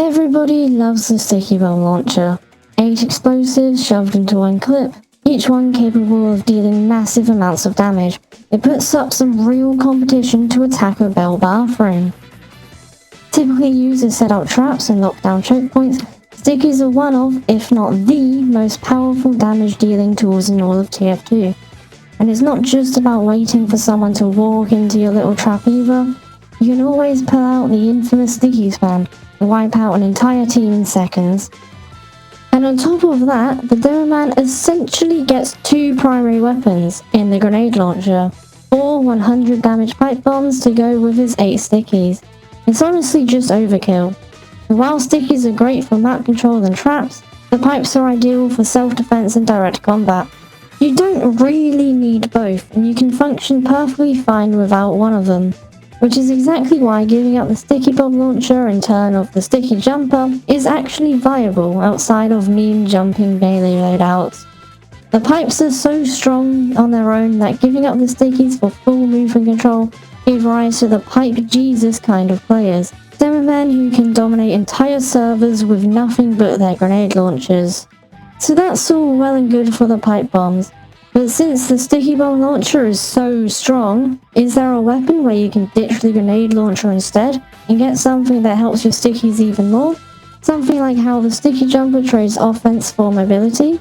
Everybody loves the Stickybomb Launcher. 8 explosives shoved into one clip, each one capable of dealing massive amounts of damage. It puts up some real competition to attack a Bell bathroom. Typically used to set up traps and lock down choke points, Stickies are one of, if not the, most powerful damage dealing tools in all of TF2. And it's not just about waiting for someone to walk into your little trap either. You can always pull out the infamous Sticky Spam and wipe out an entire team in seconds. And on top of that, the Demo Man essentially gets 2 primary weapons in the grenade launcher, 4 100 damage pipe bombs to go with his 8 stickies. It's honestly just overkill. And while stickies are great for map control and traps, the pipes are ideal for self-defense and direct combat. You don't really need both, and you can function perfectly fine without one of them. Which is exactly why giving up the Stickybomb Launcher in turn of the Sticky Jumper is actually viable outside of meme jumping melee loadouts. The pipes are so strong on their own that giving up the stickies for full movement control gave rise to the Pipe Jesus kind of players. Demo men who can dominate entire servers with nothing but their grenade launchers. So that's all well and good for the pipe bombs. But since the Stickybomb Launcher is so strong, is there a weapon where you can ditch the grenade launcher instead and get something that helps your stickies even more? Something like how the Sticky Jumper trades offense for mobility?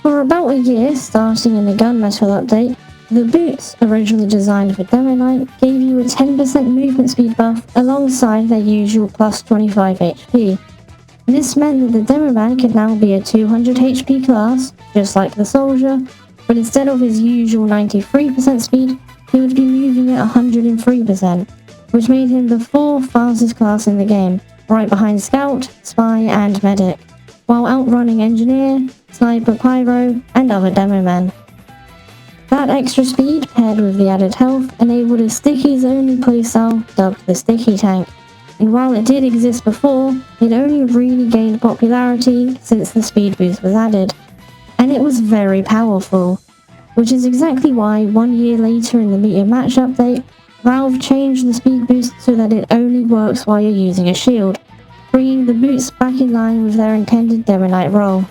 For about a year, starting in the Gunmetal update, the boots, originally designed for Demo Night, gave you a 10% movement speed buff alongside their usual plus 25 HP. This meant that the Demo Man could now be a 200 HP class, just like the Soldier, but instead of his usual 93% speed, he would be moving at 103%, which made him the 4th fastest class in the game, right behind Scout, Spy, and Medic, while outrunning Engineer, Sniper, Pyro, and other Demo men. That extra speed, paired with the added health, enabled a Sticky's only playstyle dubbed the Sticky Tank, and while it did exist before, it only really gained popularity since the speed boost was added. And it was very powerful, which is exactly why 1 year later in the Meet Your Match update, Valve changed the speed boost so that it only works while you're using a shield, bringing the boots back in line with their intended Demo Night role.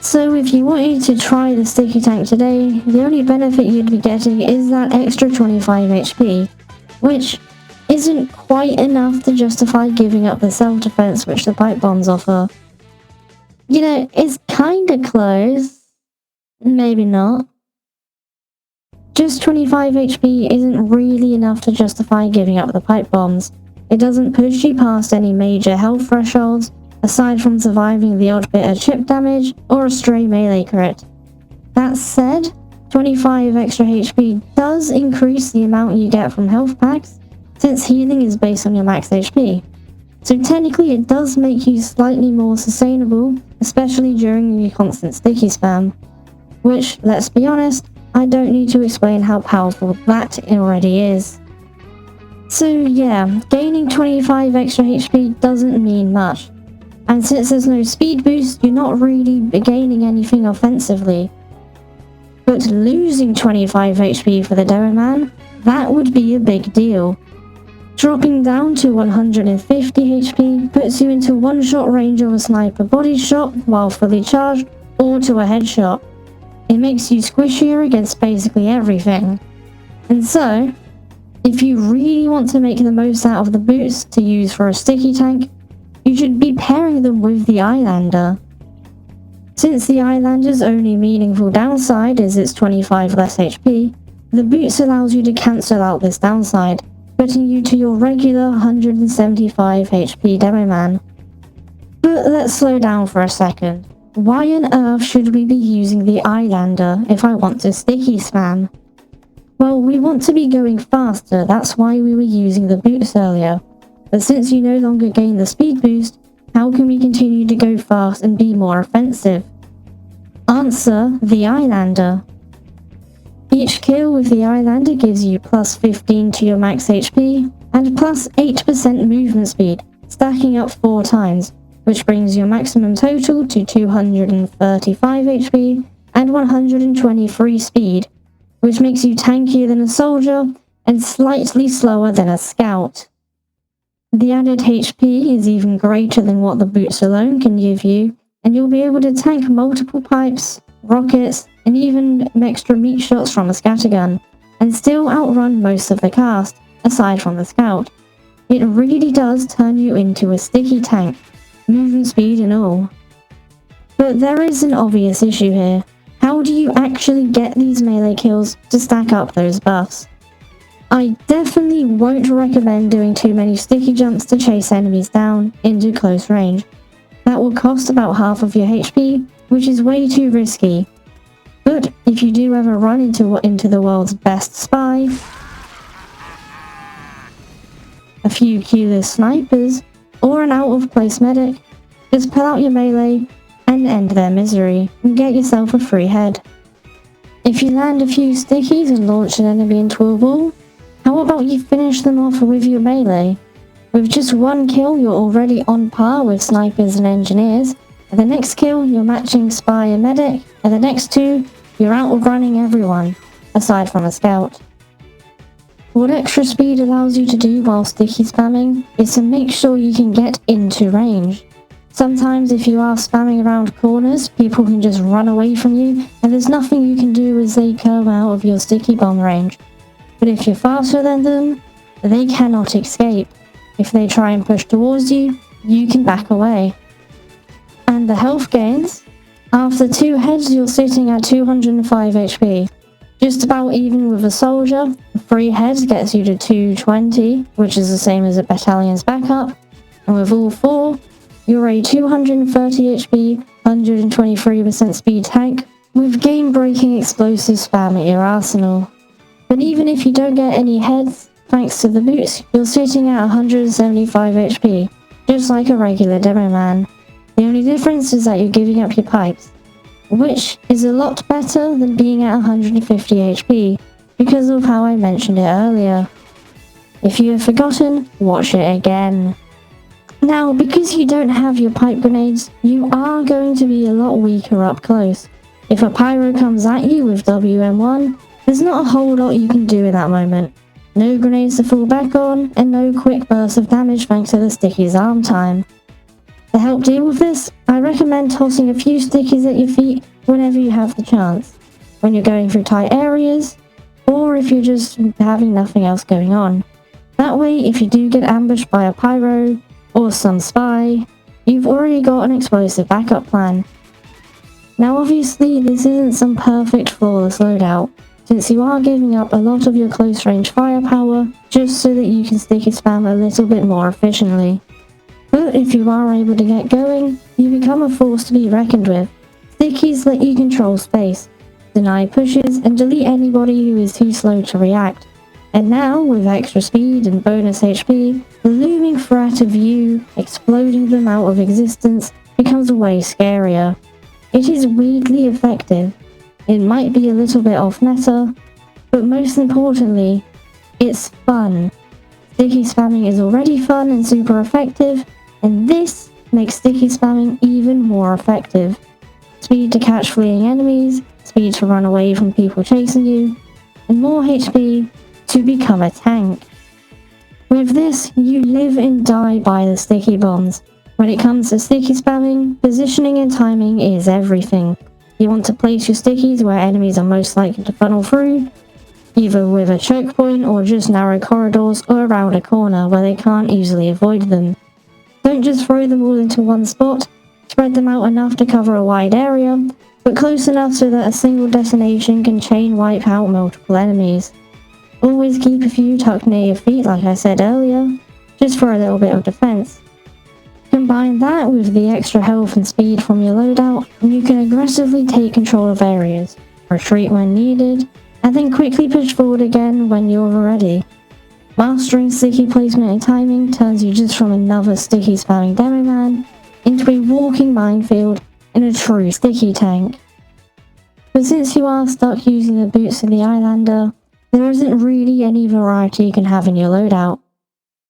So if you wanted to try the Sticky Tank today, the only benefit you'd be getting is that extra 25 HP, which isn't quite enough to justify giving up the self-defense which the pipe bombs offer. You know, it's kinda close. Maybe not. Just 25 HP isn't really enough to justify giving up the pipe bombs. It doesn't push you past any major health thresholds, aside from surviving the odd bit of chip damage or a stray melee crit. That said, 25 extra HP does increase the amount you get from health packs, since healing is based on your max HP. So technically it does make you slightly more sustainable, especially during your constant sticky spam. Which, let's be honest, I don't need to explain how powerful that already is. So yeah, gaining 25 extra HP doesn't mean much. And since there's no speed boost, you're not really gaining anything offensively. But losing 25 HP for the Demo Man, that would be a big deal. Dropping down to 150 HP puts you into one-shot range of a sniper body shot while fully charged, or to a headshot. It makes you squishier against basically everything. And so, if you really want to make the most out of the boots to use for a sticky tank, you should be pairing them with the Eyelander. Since the Eyelander's only meaningful downside is its 25 less HP, the boots allows you to cancel out this downside, putting you to your regular 175 HP Demo Man. But let's slow down for a second. Why on earth should we be using the Eyelander if I want to sticky spam? Well, we want to be going faster, that's why we were using the boots earlier. But since you no longer gain the speed boost, how can we continue to go fast and be more offensive? Answer: the Eyelander. Each kill with the Eyelander gives you plus 15 to your max HP, and plus 8% movement speed, stacking up 4 times, which brings your maximum total to 235 HP and 123 speed, which makes you tankier than a soldier and slightly slower than a scout. The added HP is even greater than what the boots alone can give you, and you'll be able to tank multiple pipes, rockets, and even extra meat shots from a scattergun, and still outrun most of the cast, aside from the scout. It really does turn you into a sticky tank, movement speed and all. But there is an obvious issue here. How do you actually get these melee kills to stack up those buffs? I definitely won't recommend doing too many sticky jumps to chase enemies down into close range. That will cost about half of your HP, which is way too risky. But if you do ever run into the world's best spy, a few keyless snipers, or an out-of-place medic, just pull out your melee and end their misery and get yourself a free head. If you land a few stickies and launch an enemy into a wall, how about you finish them off with your melee? With just one kill, you're already on par with snipers and engineers, and the next kill, you're matching spy and medic, and the next two, you're outrunning everyone, aside from a scout. What extra speed allows you to do while sticky spamming is to make sure you can get into range. Sometimes if you are spamming around corners, people can just run away from you, and there's nothing you can do as they come out of your sticky bomb range. But if you're faster than them, they cannot escape. If they try and push towards you, you can back away. And the health gains? After 2 heads, you're sitting at 205 HP. Just about even with a soldier. 3 heads gets you to 220, which is the same as a battalion's backup. And with all 4, you're a 230 HP, 123% speed tank with game-breaking explosive spam at your arsenal. But even if you don't get any heads, thanks to the boots, you're sitting at 175 HP, just like a regular demo man. The only difference is that you're giving up your pipes, which is a lot better than being at 150 HP, because of how I mentioned it earlier. If you have forgotten, watch it again. Now, because you don't have your pipe grenades, you are going to be a lot weaker up close. If a pyro comes at you with WM1, there's not a whole lot you can do in that moment. No grenades to fall back on, and no quick burst of damage thanks to the sticky's arm time. To help deal with this, I recommend tossing a few stickies at your feet whenever you have the chance, when you're going through tight areas, or if you're just having nothing else going on. That way, if you do get ambushed by a pyro, or some spy, you've already got an explosive backup plan. Now obviously, this isn't some perfect flawless loadout, since you are giving up a lot of your close range firepower just so that you can sticky spam a little bit more efficiently. But if you are able to get going, you become a force to be reckoned with. Stickies let you control space, deny pushes, and delete anybody who is too slow to react. And now, with extra speed and bonus HP, the looming threat of you exploding them out of existence becomes way scarier. It is weirdly effective. It might be a little bit off meta, but most importantly, it's fun. Sticky spamming is already fun and super effective, and this makes sticky spamming even more effective. Speed to catch fleeing enemies, speed to run away from people chasing you, and more HP to become a tank. With this, you live and die by the sticky bombs. When it comes to sticky spamming, positioning and timing is everything. You want to place your stickies where enemies are most likely to funnel through, either with a choke point or just narrow corridors or around a corner where they can't easily avoid them. Don't just throw them all into one spot, spread them out enough to cover a wide area, but close enough so that a single detonation can chain wipe out multiple enemies. Always keep a few tucked near your feet like I said earlier, just for a little bit of defense. Combine that with the extra health and speed from your loadout, and you can aggressively take control of areas, retreat when needed, and then quickly push forward again when you're ready. Mastering sticky placement and timing turns you just from another sticky spamming demo man into a walking minefield and a true sticky tank. But since you are stuck using the boots of the Islander, there isn't really any variety you can have in your loadout.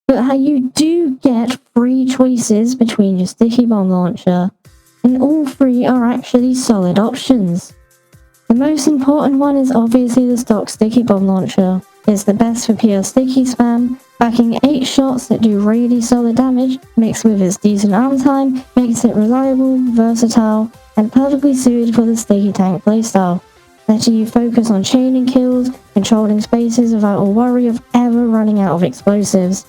But how you do get 3 choices between your Stickybomb Launcher, and all 3 are actually solid options. The most important one is obviously the stock Stickybomb Launcher. It's the best for pure sticky spam, Packing 8 shots that do really solid damage, mixed with its decent arm time, makes it reliable, versatile, and perfectly suited for the sticky tank playstyle, letting you focus on chaining kills, controlling spaces without a worry of ever running out of explosives.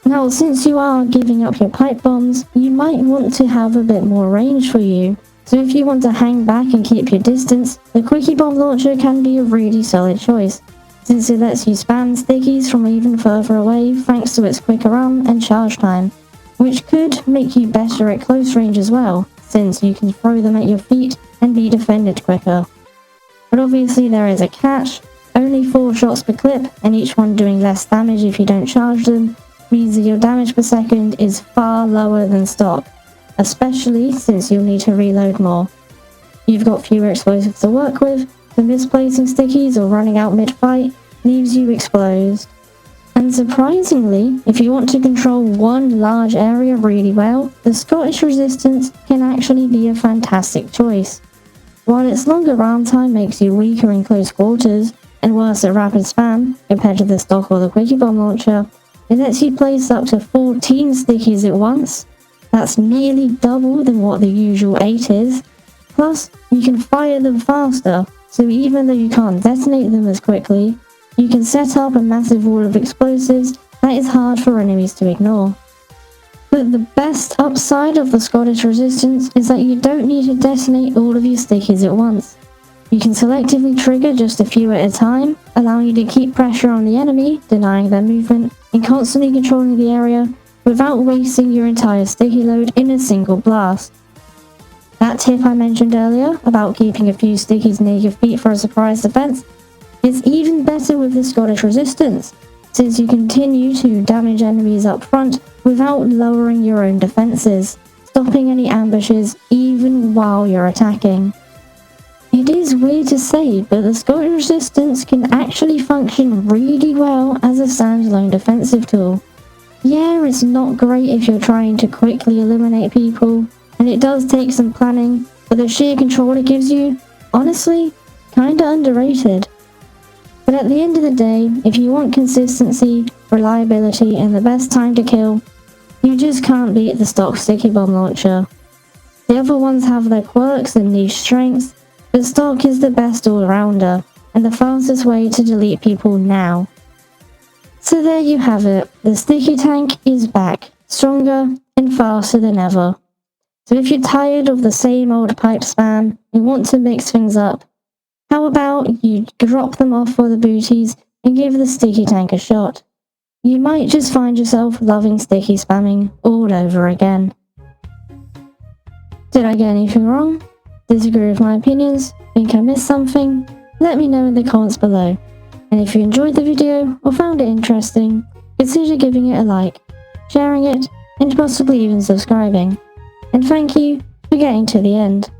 Now, since you are giving up your pipe bombs, you might want to have a bit more range for you. So if you want to hang back and keep your distance, the Stickybomb Launcher can be a really solid choice, since it lets you spam stickies from even further away thanks to its quicker run and charge time, which could make you better at close range as well, since you can throw them at your feet and be defended quicker. But obviously there is a catch. Only 4 shots per clip, and each one doing less damage if you don't charge them, means that your damage per second is far lower than stock, especially since you'll need to reload more. You've got fewer explosives to work with, so misplacing stickies or running out mid-fight leaves you exposed. And surprisingly, if you want to control one large area really well, the Scottish Resistance can actually be a fantastic choice. While its longer arm time makes you weaker in close quarters, and worse at rapid spam compared to the stock or the Stickybomb Launcher, it lets you place up to 14 stickies at once. That's nearly double than what the usual 8 is. Plus, you can fire them faster, so even though you can't detonate them as quickly, you can set up a massive wall of explosives that is hard for enemies to ignore. But the best upside of the Scottish Resistance is that you don't need to detonate all of your stickies at once. You can selectively trigger just a few at a time, allowing you to keep pressure on the enemy, denying their movement, and constantly controlling the area without wasting your entire sticky load in a single blast. That tip I mentioned earlier about keeping a few stickies near your feet for a surprise defense is even better with the Scottish Resistance, since you continue to damage enemies up front without lowering your own defenses, stopping any ambushes even while you're attacking. It is weird to say, but the Scottish Resistance can actually function really well as a standalone defensive tool. Yeah, it's not great if you're trying to quickly eliminate people, and it does take some planning, but the sheer control it gives you, honestly, kinda underrated. But at the end of the day, if you want consistency, reliability, and the best time to kill, you just can't beat the stock Stickybomb Launcher. The other ones have their quirks and niche strengths, but stock is the best all-rounder, and the fastest way to delete people now. So there you have it, the sticky tank is back, stronger and faster than ever. So if you're tired of the same old pipe spam and want to mix things up, how about you drop them off for the booties and give the sticky tank a shot? You might just find yourself loving sticky spamming all over again. Did I get anything wrong? Disagree with my opinions? Think I missed something? Let me know in the comments below. And if you enjoyed the video or found it interesting, consider giving it a like, sharing it, and possibly even subscribing. And thank you for getting to the end.